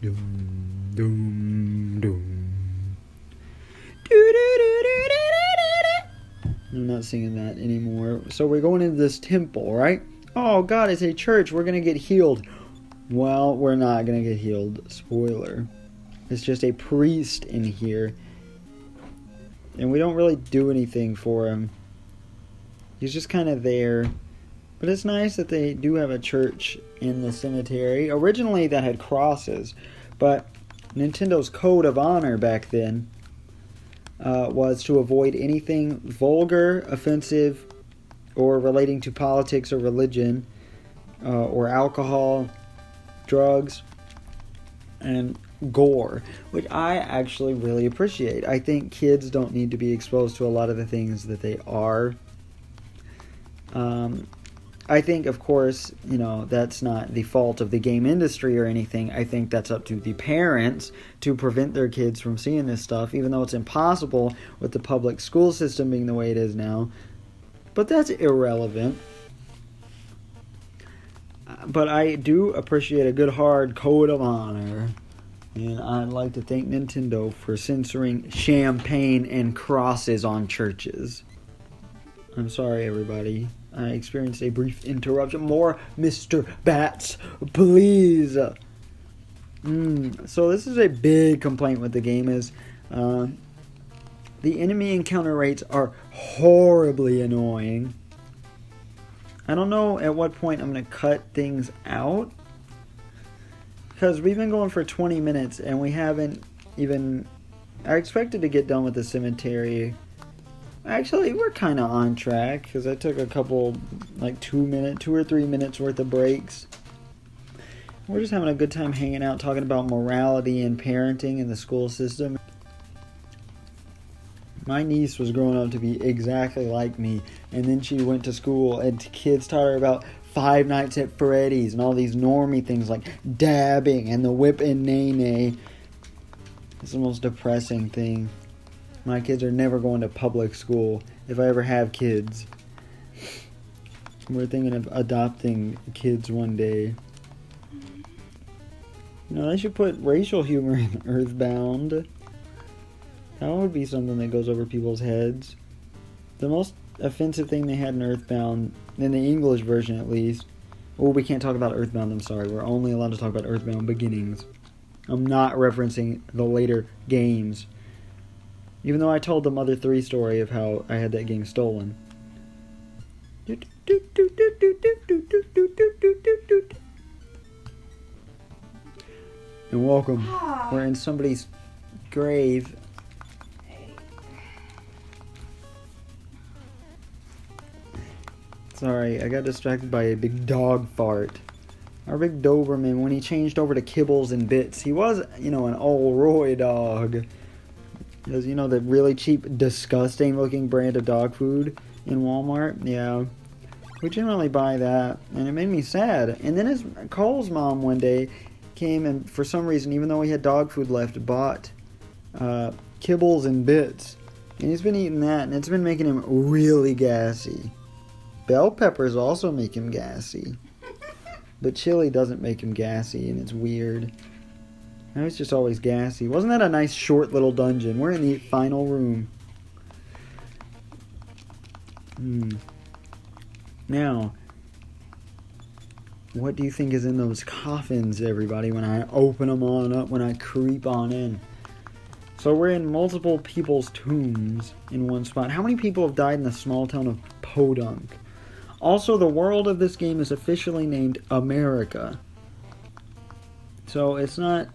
Doom, doom, doom. I'm not singing that anymore. So we're going into this temple, right? Oh God, it's a church. We're going to get healed. Well, we're not going to get healed. Spoiler. It's just a priest in here. And we don't really do anything for him. He's just kind of there. But it's nice that they do have a church in the cemetery. Originally that had crosses. But Nintendo's code of honor back then was to avoid anything vulgar, offensive, or relating to politics or religion, or alcohol, drugs, and gore, which I actually really appreciate. I think kids don't need to be exposed to a lot of the things that they are. I think, of course, that's not the fault of the game industry or anything. I think that's up to the parents to prevent their kids from seeing this stuff, even though it's impossible with the public school system being the way it is now. But that's irrelevant. But I do appreciate a good hard code of honor. And I'd like to thank Nintendo for censoring champagne and crosses on churches. I'm sorry, everybody. I experienced a brief interruption. More Mr. Bats, please. So this is a big complaint with the game is the enemy encounter rates are horribly annoying. I don't know at what point I'm going to cut things out. Because we've been going for 20 minutes and we haven't even... I expected to get done with the cemetery. Actually, we're kind of on track because I took a couple, 2 or 3 minutes worth of breaks. We're just having a good time hanging out, talking about morality and parenting in the school system. My niece was growing up to be exactly like me, and then she went to school and kids taught her about Five Nights at Freddy's and all these normie things like dabbing and the whip and nay-nay. It's the most depressing thing. My kids are never going to public school if I ever have kids. We're thinking of adopting kids one day. They should put racial humor in EarthBound. That would be something that goes over people's heads. The most offensive thing they had in EarthBound, in the English version at least. Oh, we can't talk about EarthBound, I'm sorry. We're only allowed to talk about EarthBound Beginnings. I'm not referencing the later games. Even though I told the Mother 3 story of how I had that game stolen. And welcome. We're in somebody's grave. Sorry, I got distracted by a big dog fart. Our big Doberman, when he changed over to Kibbles and Bits, he was, an old Roy dog. Because, the really cheap, disgusting looking brand of dog food in Walmart? Yeah. We generally buy that, and it made me sad. And then Cole's mom one day came and, for some reason, even though we had dog food left, bought Kibbles and Bits. And he's been eating that, and it's been making him really gassy. Bell peppers also make him gassy. But chili doesn't make him gassy, and it's weird. Now he's just always gassy. Wasn't that a nice short little dungeon? We're in the final room. Now, what do you think is in those coffins, everybody, when I open them on up, when I creep on in? So we're in multiple people's tombs in one spot. How many people have died in the small town of Podunk? Also, the world of this game is officially named America. So it's not...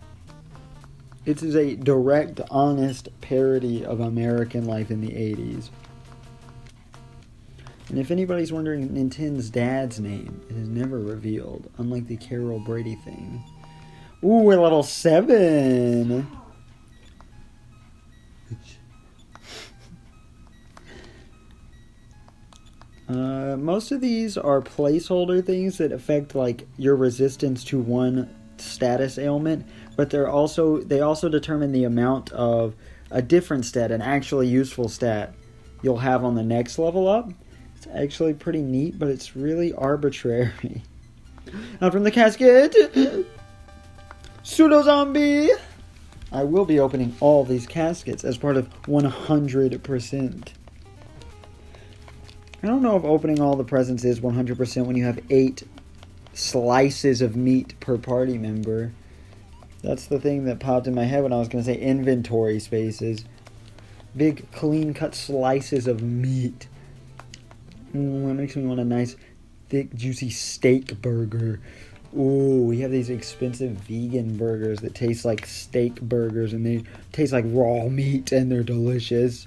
It is a direct, honest parody of American life in the 80s. And if anybody's wondering Nintendo's dad's name, it is never revealed, unlike the Carol Brady thing. Ooh, we're level 7! Most of these are placeholder things that affect, your resistance to one status ailment, but they also determine the amount of a different stat, an actually useful stat, you'll have on the next level up. It's actually pretty neat, but it's really arbitrary. Out from the casket! Pseudo zombie! I will be opening all these caskets as part of 100%. I don't know if opening all the presents is 100% when you have 8 slices of meat per party member. That's the thing that popped in my head when I was going to say inventory spaces. Big, clean-cut slices of meat. It makes me want a nice, thick, juicy steak burger. Ooh, we have these expensive vegan burgers that taste like steak burgers, and they taste like raw meat, and they're delicious.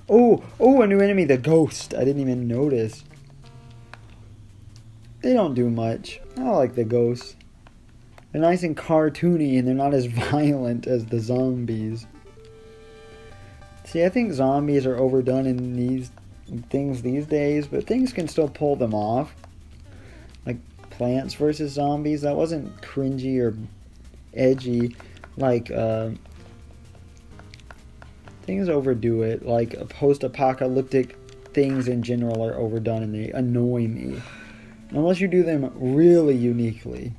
Oh, a new enemy, the ghost. I didn't even notice. They don't do much. I like the ghosts. They're nice and cartoony, and they're not as violent as the zombies. See, I think zombies are overdone in these things these days, but things can still pull them off. Like Plants vs. Zombies, that wasn't cringy or edgy. Like, things overdo it. Like, post-apocalyptic things in general are overdone and they annoy me. Unless you do them really uniquely.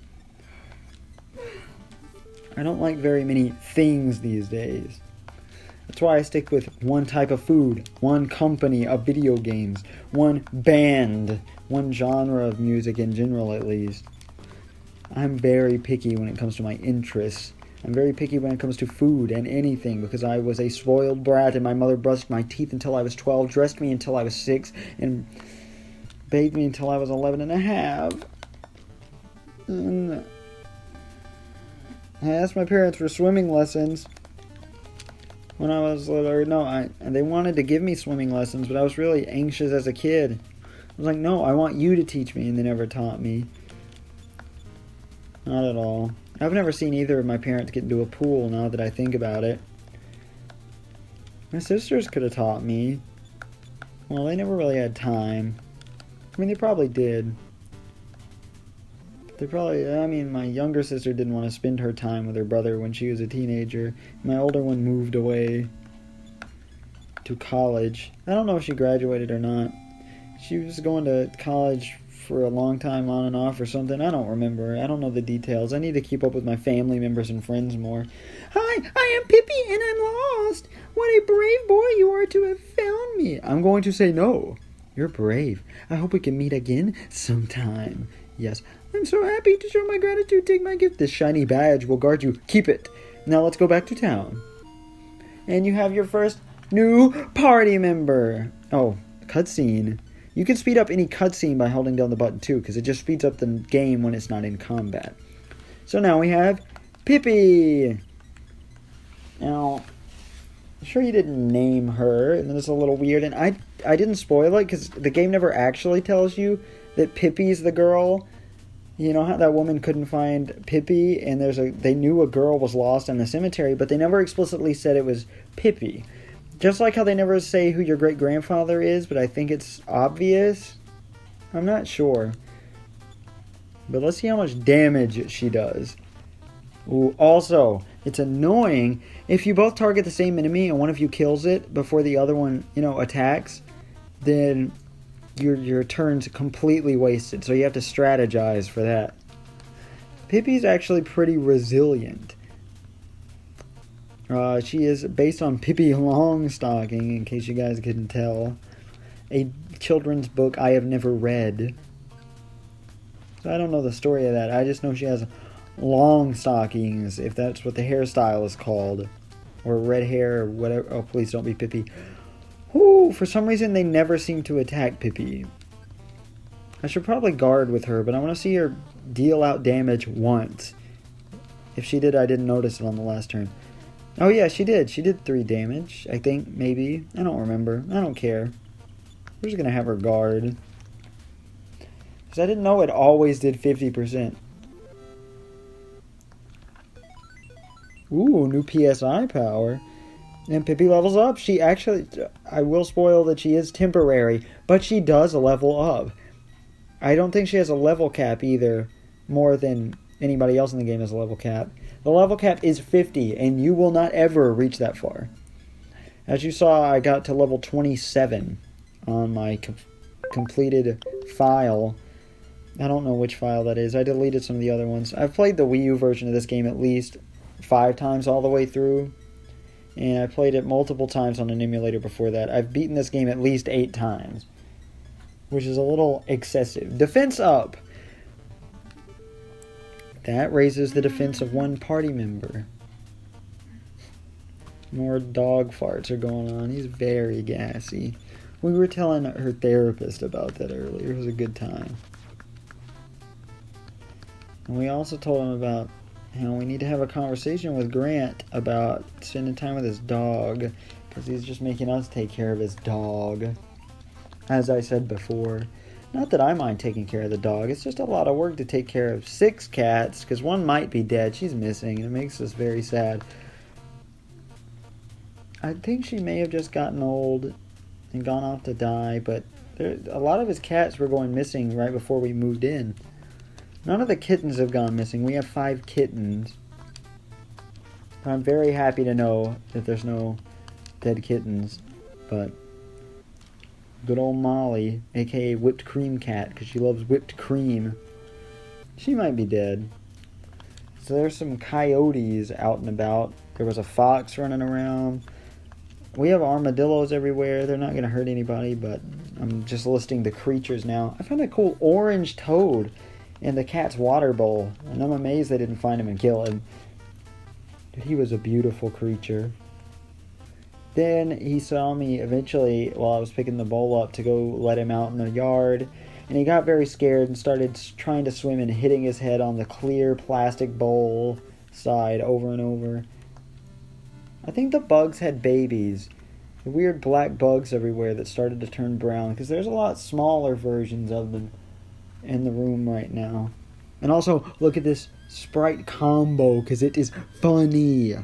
I don't like very many things these days. That's why I stick with one type of food, one company of video games, one band, one genre of music in general at least. I'm very picky when it comes to my interests. I'm very picky when it comes to food and anything because I was a spoiled brat and my mother brushed my teeth until I was 12, dressed me until I was 6, and bathed me until I was 11 and a half. And I asked my parents for swimming lessons when I was little. No, they wanted to give me swimming lessons, but I was really anxious as a kid. I was like, no, I want you to teach me, and they never taught me. Not at all. I've never seen either of my parents get into a pool now that I think about it. My sisters could have taught me. Well, they never really had time. I mean, they probably did. My younger sister didn't want to spend her time with her brother when she was a teenager. My older one moved away to college. I don't know if she graduated or not. She was going to college for a long time on and off or something. I don't remember. I don't know the details. I need to keep up with my family members and friends more. Hi, I am Pippi and I'm lost. What a brave boy you are to have found me. I'm going to say no. You're brave. I hope we can meet again sometime. Yes. I'm so happy to show my gratitude. Take my gift. This shiny badge will guard you. Keep it. Now let's go back to town. And you have your first new party member. Oh, cutscene. You can speed up any cutscene by holding down the button too, because it just speeds up the game when it's not in combat. So now we have Pippi. Now, I'm sure you didn't name her, and then it's a little weird, and I didn't spoil it, because the game never actually tells you that Pippi's the girl. You know how that woman couldn't find Pippi, and they knew a girl was lost in the cemetery, but they never explicitly said it was Pippi. Just like how they never say who your great-grandfather is, but I think it's obvious. I'm not sure. But let's see how much damage she does. Ooh, also, it's annoying if you both target the same enemy and one of you kills it before the other one, attacks, then your turn's completely wasted, so you have to strategize for that. Pippi's actually pretty resilient. She is based on Pippi Longstocking, in case you guys couldn't tell. A children's book I have never read. So I don't know the story of that. I just know she has long stockings, if that's what the hairstyle is called. Or red hair, or whatever. Oh, please don't be Pippi. Ooh, for some reason they never seem to attack Pippi. I should probably guard with her, but I want to see her deal out damage once. If she did, I didn't notice it on the last turn. Oh yeah, she did. She did 3 damage, I think, maybe. I don't remember. I don't care. We're just going to have her guard. Because I didn't know it always did 50%. Ooh, new PSI power. And Pippi levels up. She actually, I will spoil that she is temporary, but she does level up. I don't think she has a level cap either, more than anybody else in the game has a level cap. The level cap is 50, and you will not ever reach that far. As you saw, I got to level 27 on my completed file, I don't know which file that is. I deleted some of the other ones. I've played the Wii U version of this game at least 5 times all the way through. And I played it multiple times on an emulator before that. I've beaten this game at least 8 times. Which is a little excessive. Defense up! That raises the defense of one party member. More dog farts are going on. He's very gassy. We were telling her therapist about that earlier. It was a good time. And we also told him about how we need to have a conversation with Grant about spending time with his dog. Because he's just making us take care of his dog. As I said before. Not that I mind taking care of the dog. It's just a lot of work to take care of 6 cats. Because one might be dead. She's missing. And it makes us very sad. I think she may have just gotten old and gone off to die. But a lot of his cats were going missing right before we moved in. None of the kittens have gone missing. We have 5 kittens. I'm very happy to know that there's no dead kittens. But good old Molly, aka Whipped Cream Cat, because she loves whipped cream, she might be dead. So there's some coyotes out and about. There was a fox running around. We have armadillos everywhere. They're not going to hurt anybody, but I'm just listing the creatures now. I found a cool orange toad in the cat's water bowl, and I'm amazed they didn't find him and kill him. Dude, he was a beautiful creature. Then he saw me eventually while I was picking the bowl up to go let him out in the yard. And he got very scared and started trying to swim and hitting his head on the clear plastic bowl side over and over. I think the bugs had babies. The weird black bugs everywhere that started to turn brown. Because there's a lot smaller versions of them in the room right now. And also, look at this Sprite combo because it is funny.